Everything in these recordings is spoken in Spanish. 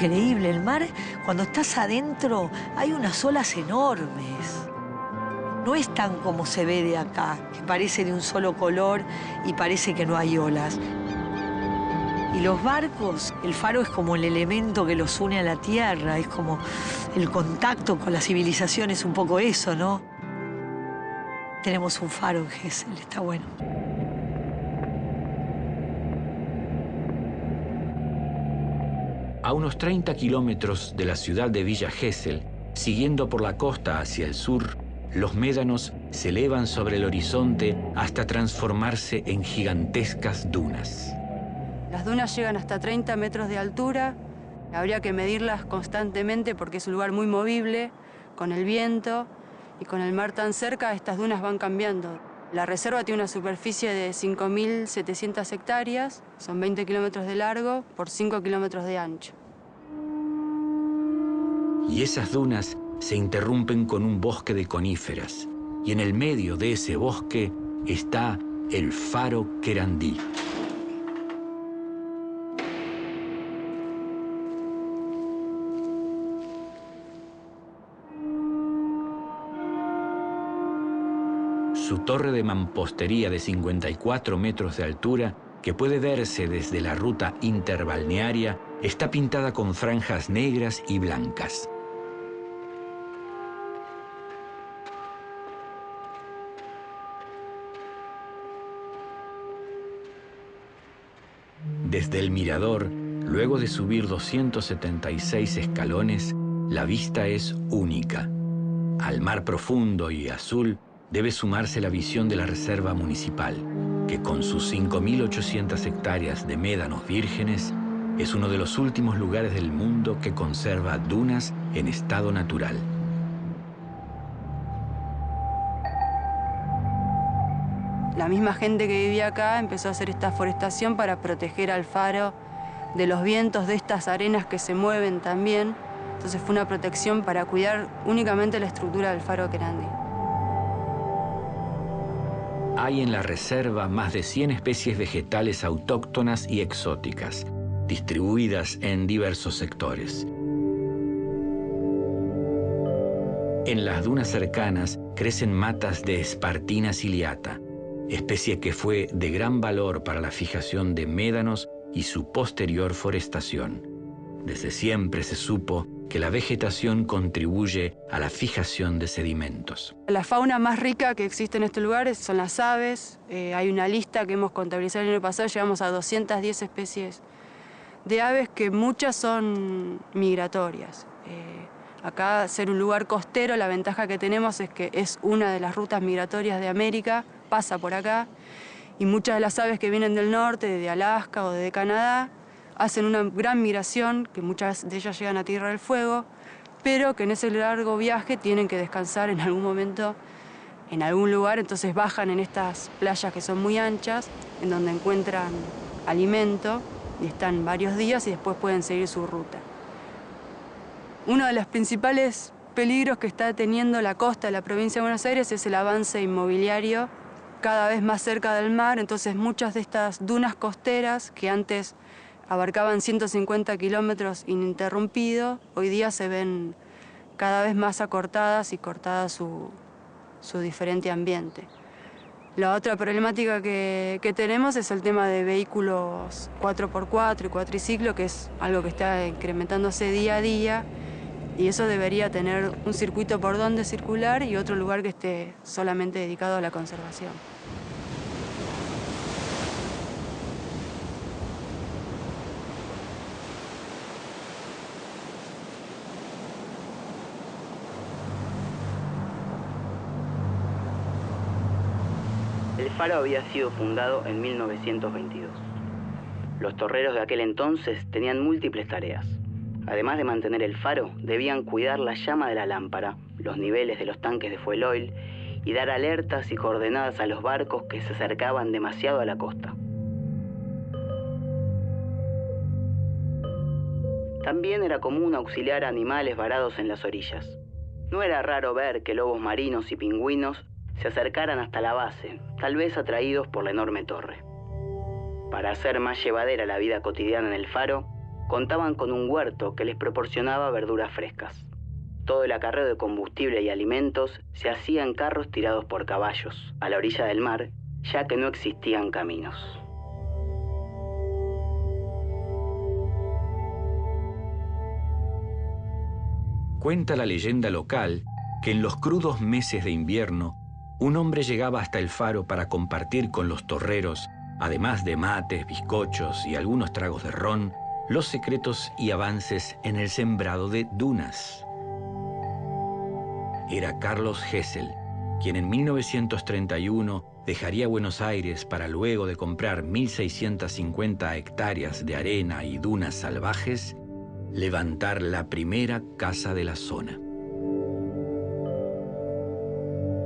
increíble. El mar, cuando estás adentro, hay unas olas enormes. No es tan como se ve de acá, que parece de un solo color y parece que no hay olas. Y los barcos, el faro es como el elemento que los une a la tierra, es como el contacto con la civilización, es un poco eso, ¿no? Tenemos un faro en Gesell, está bueno. A unos 30 kilómetros de la ciudad de Villa Gesell, siguiendo por la costa hacia el sur, los médanos se elevan sobre el horizonte hasta transformarse en gigantescas dunas. Las dunas llegan hasta 30 metros de altura. Habría que medirlas constantemente porque es un lugar muy movible, con el viento y con el mar tan cerca, estas dunas van cambiando. La reserva tiene una superficie de 5.700 hectáreas, son 20 kilómetros de largo por 5 kilómetros de ancho. Y esas dunas se interrumpen con un bosque de coníferas, y en el medio de ese bosque está el faro Querandí. Su torre de mampostería de 54 metros de altura, que puede verse desde la ruta interbalnearia, está pintada con franjas negras y blancas. Desde el mirador, luego de subir 276 escalones, la vista es única. Al mar profundo y azul debe sumarse la visión de la reserva municipal, que con sus 5.800 hectáreas de médanos vírgenes es uno de los últimos lugares del mundo que conserva dunas en estado natural. La misma gente que vivía acá empezó a hacer esta forestación para proteger al faro de los vientos, de estas arenas que se mueven también. Entonces fue una protección para cuidar únicamente la estructura del faro Querandí. Hay en la reserva más de 100 especies vegetales autóctonas y exóticas, distribuidas en diversos sectores. En las dunas cercanas crecen matas de Spartina ciliata, especie que fue de gran valor para la fijación de médanos y su posterior forestación. Desde siempre se supo que la vegetación contribuye a la fijación de sedimentos. La fauna más rica que existe en este lugar son las aves. Hay una lista que hemos contabilizado el año pasado, llegamos a 210 especies de aves, que muchas son migratorias. Acá, ser un lugar costero, la ventaja que tenemos es que es una de las rutas migratorias de América, pasa por acá, y muchas de las aves que vienen del norte, de Alaska o de Canadá, hacen una gran migración, que muchas de ellas llegan a Tierra del Fuego, pero que en ese largo viaje tienen que descansar en algún momento, en algún lugar, entonces bajan en estas playas que son muy anchas, en donde encuentran alimento, y están varios días y después pueden seguir su ruta. Uno de los principales peligros que está teniendo la costa de la provincia de Buenos Aires es el avance inmobiliario cada vez más cerca del mar, entonces muchas de estas dunas costeras que antes abarcaban 150 kilómetros ininterrumpidos, hoy día se ven cada vez más acortadas y cortadas su diferente ambiente. La otra problemática que tenemos es el tema de vehículos 4x4 y cuatriciclo, que es algo que está incrementándose día a día, y eso debería tener un circuito por donde circular y otro lugar que esté solamente dedicado a la conservación. El faro había sido fundado en 1922. Los torreros de aquel entonces tenían múltiples tareas. Además de mantener el faro, debían cuidar la llama de la lámpara, los niveles de los tanques de fuel oil y dar alertas y coordenadas a los barcos que se acercaban demasiado a la costa. También era común auxiliar a animales varados en las orillas. No era raro ver que lobos marinos y pingüinos se acercaran hasta la base, tal vez atraídos por la enorme torre. Para hacer más llevadera la vida cotidiana en el faro, contaban con un huerto que les proporcionaba verduras frescas. Todo el acarreo de combustible y alimentos se hacía en carros tirados por caballos, a la orilla del mar, ya que no existían caminos. Cuenta la leyenda local que en los crudos meses de invierno, un hombre llegaba hasta el faro para compartir con los torreros, además de mates, bizcochos y algunos tragos de ron, los secretos y avances en el sembrado de dunas. Era Carlos Gesell, quien en 1931 dejaría Buenos Aires para luego de comprar 1.650 hectáreas de arena y dunas salvajes, levantar la primera casa de la zona.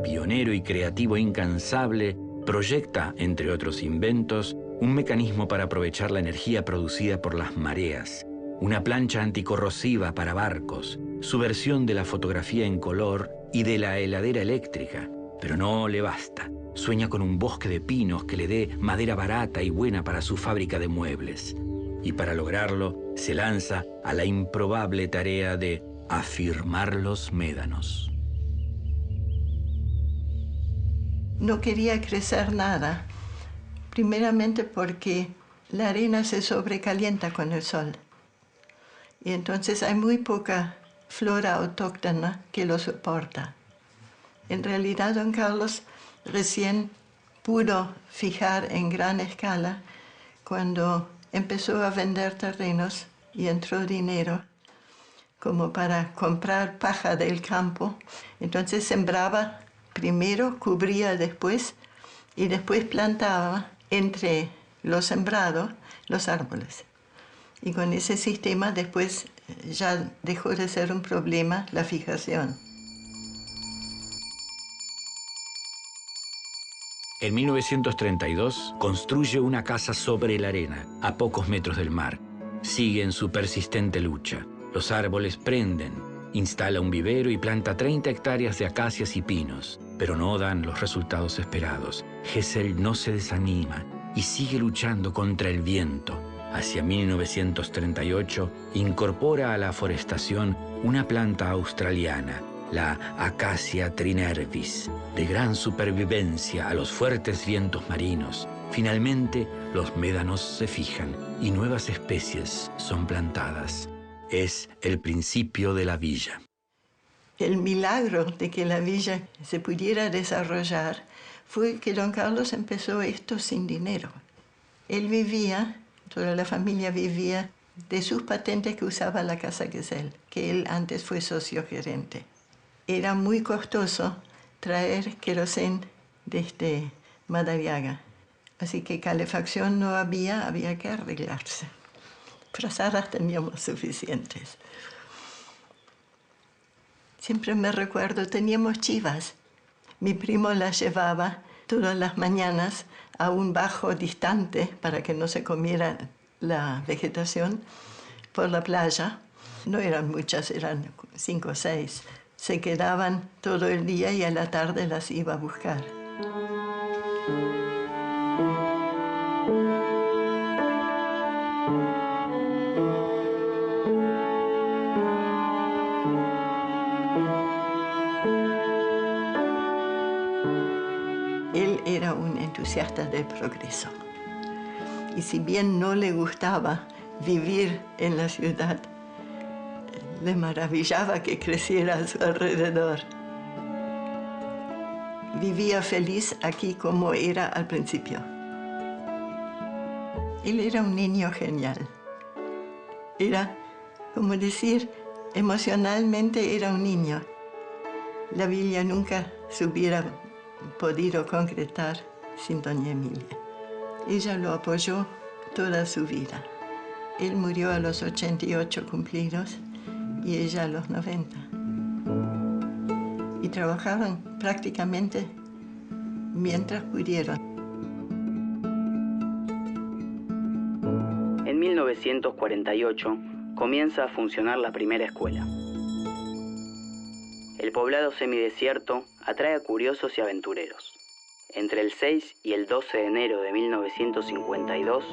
Pionero y creativo incansable, proyecta, entre otros inventos, un mecanismo para aprovechar la energía producida por las mareas, una plancha anticorrosiva para barcos, su versión de la fotografía en color y de la heladera eléctrica. Pero no le basta. Sueña con un bosque de pinos que le dé madera barata y buena para su fábrica de muebles. Y para lograrlo, se lanza a la improbable tarea de afirmar los médanos. No quería crecer nada, primeramente porque la arena se sobrecalienta con el sol. Y entonces hay muy poca flora autóctona que lo soporta. En realidad, don Carlos recién pudo fijar en gran escala cuando empezó a vender terrenos y entró dinero como para comprar paja del campo. Entonces sembraba primero, cubría después y después plantaba entre lo sembrado los árboles. Y con ese sistema después ya dejó de ser un problema la fijación. En 1932 construye una casa sobre la arena, a pocos metros del mar. Sigue en su persistente lucha. Los árboles prenden. Instala un vivero y planta 30 hectáreas de acacias y pinos, pero no dan los resultados esperados. Gesell no se desanima y sigue luchando contra el viento. Hacia 1938 incorpora a la forestación una planta australiana, la Acacia trinervis, de gran supervivencia a los fuertes vientos marinos. Finalmente, los médanos se fijan y nuevas especies son plantadas. Es el principio de la villa. El milagro de que la villa se pudiera desarrollar fue que don Carlos empezó esto sin dinero. Él vivía, toda la familia vivía de sus patentes que usaba la Casa Gesell, que él antes fue socio gerente. Era muy costoso traer querosén desde Madariaga, así que calefacción no había que arreglarse. Frazadas teníamos suficientes. Siempre me recuerdo, teníamos chivas. Mi primo las llevaba todas las mañanas a un bajo distante para que no se comiera la vegetación por la playa. No eran muchas, eran 5 o 6. Se quedaban todo el día y a la tarde las iba a buscar. Él era un entusiasta del progreso. Y si bien no le gustaba vivir en la ciudad, le maravillaba que creciera a su alrededor. Vivía feliz aquí como era al principio. Él era un niño genial. Era, como decir, emocionalmente era un niño. La villa nunca se hubiera podido concretar sin doña Emilia. Ella lo apoyó toda su vida. Él murió a los 88 cumplidos y ella a los 90. Y trabajaron prácticamente mientras pudieron. En 1948 comienza a funcionar la primera escuela. El poblado semidesierto atrae a curiosos y aventureros. Entre el 6 y el 12 de enero de 1952,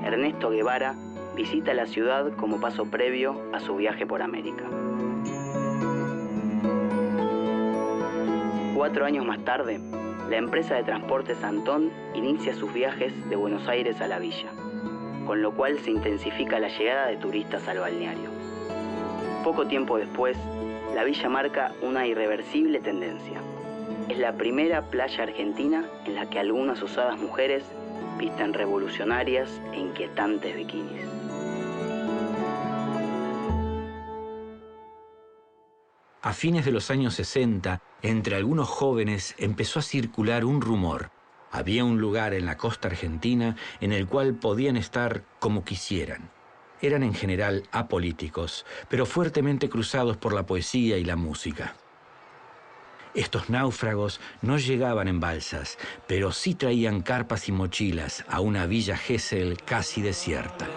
Ernesto Guevara visita la ciudad como paso previo a su viaje por América. 4 años más tarde, la empresa de transportes Antón inicia sus viajes de Buenos Aires a la villa, con lo cual se intensifica la llegada de turistas al balneario. Poco tiempo después, la villa marca una irreversible tendencia. Es la primera playa argentina en la que algunas osadas mujeres visten revolucionarias e inquietantes bikinis. A fines de los años 60, entre algunos jóvenes empezó a circular un rumor. Había un lugar en la costa argentina en el cual podían estar como quisieran. Eran en general apolíticos, pero fuertemente cruzados por la poesía y la música. Estos náufragos no llegaban en balsas, pero sí traían carpas y mochilas a una villa Gesell casi desierta.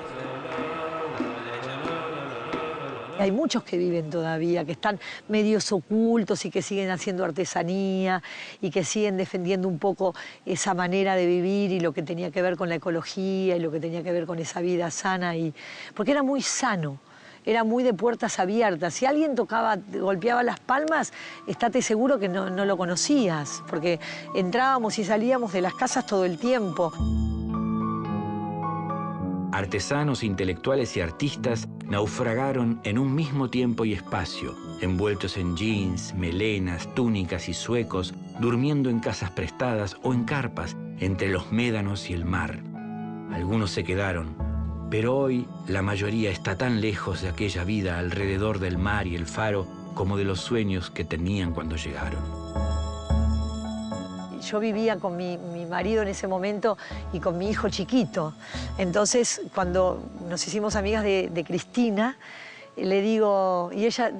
Hay muchos que viven todavía, que están medios ocultos y que siguen haciendo artesanía y que siguen defendiendo un poco esa manera de vivir y lo que tenía que ver con la ecología y lo que tenía que ver con esa vida sana. Porque era muy sano, era muy de puertas abiertas. Si alguien golpeaba las palmas, estate seguro que no lo conocías, porque entrábamos y salíamos de las casas todo el tiempo. Artesanos, intelectuales y artistas naufragaron en un mismo tiempo y espacio, envueltos en jeans, melenas, túnicas y zuecos, durmiendo en casas prestadas o en carpas entre los médanos y el mar. Algunos se quedaron, pero hoy la mayoría está tan lejos de aquella vida alrededor del mar y el faro como de los sueños que tenían cuando llegaron. Yo vivía con mi marido en ese momento y con mi hijo chiquito. Entonces, cuando nos hicimos amigas de Cristina, le digo, y ella,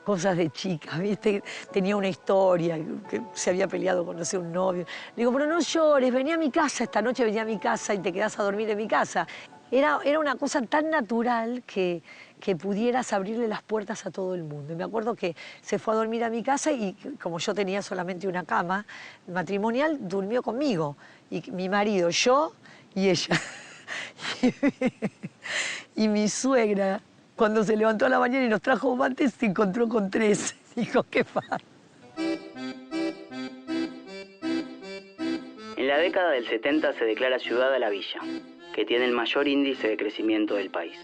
cosas de chica, ¿viste? Tenía una historia, que se había peleado con, no sé, un novio. Le digo, pero no llores, vení a mi casa, esta noche vení a mi casa y te quedás a dormir en mi casa. Era una cosa tan natural que pudieras abrirle las puertas a todo el mundo. Y me acuerdo que se fue a dormir a mi casa y como yo tenía solamente una cama matrimonial, durmió conmigo. Y mi marido, yo y ella. Y mi suegra, cuando se levantó a la mañana y nos trajo mates, se encontró con 3. Dijo, qué fácil. En la década del 70 se declara ciudad a la villa, que tiene el mayor índice de crecimiento del país.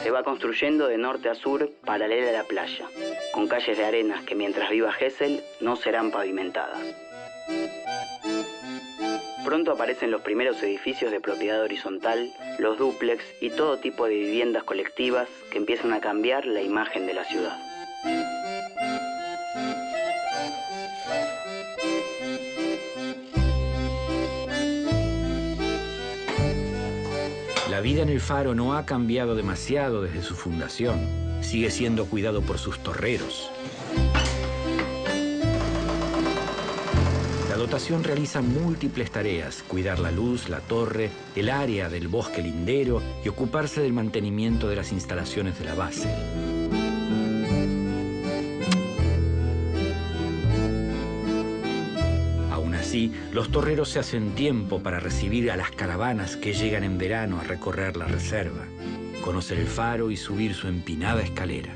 Se va construyendo de norte a sur, paralela a la playa, con calles de arenas que mientras viva Gesell no serán pavimentadas. Pronto aparecen los primeros edificios de propiedad horizontal, los dúplex y todo tipo de viviendas colectivas que empiezan a cambiar la imagen de la ciudad. La vida en el faro no ha cambiado demasiado desde su fundación. Sigue siendo cuidado por sus torreros. La dotación realiza múltiples tareas: cuidar la luz, la torre, el área del bosque lindero y ocuparse del mantenimiento de las instalaciones de la base. Así, los torreros se hacen tiempo para recibir a las caravanas que llegan en verano a recorrer la reserva, conocer el faro y subir su empinada escalera.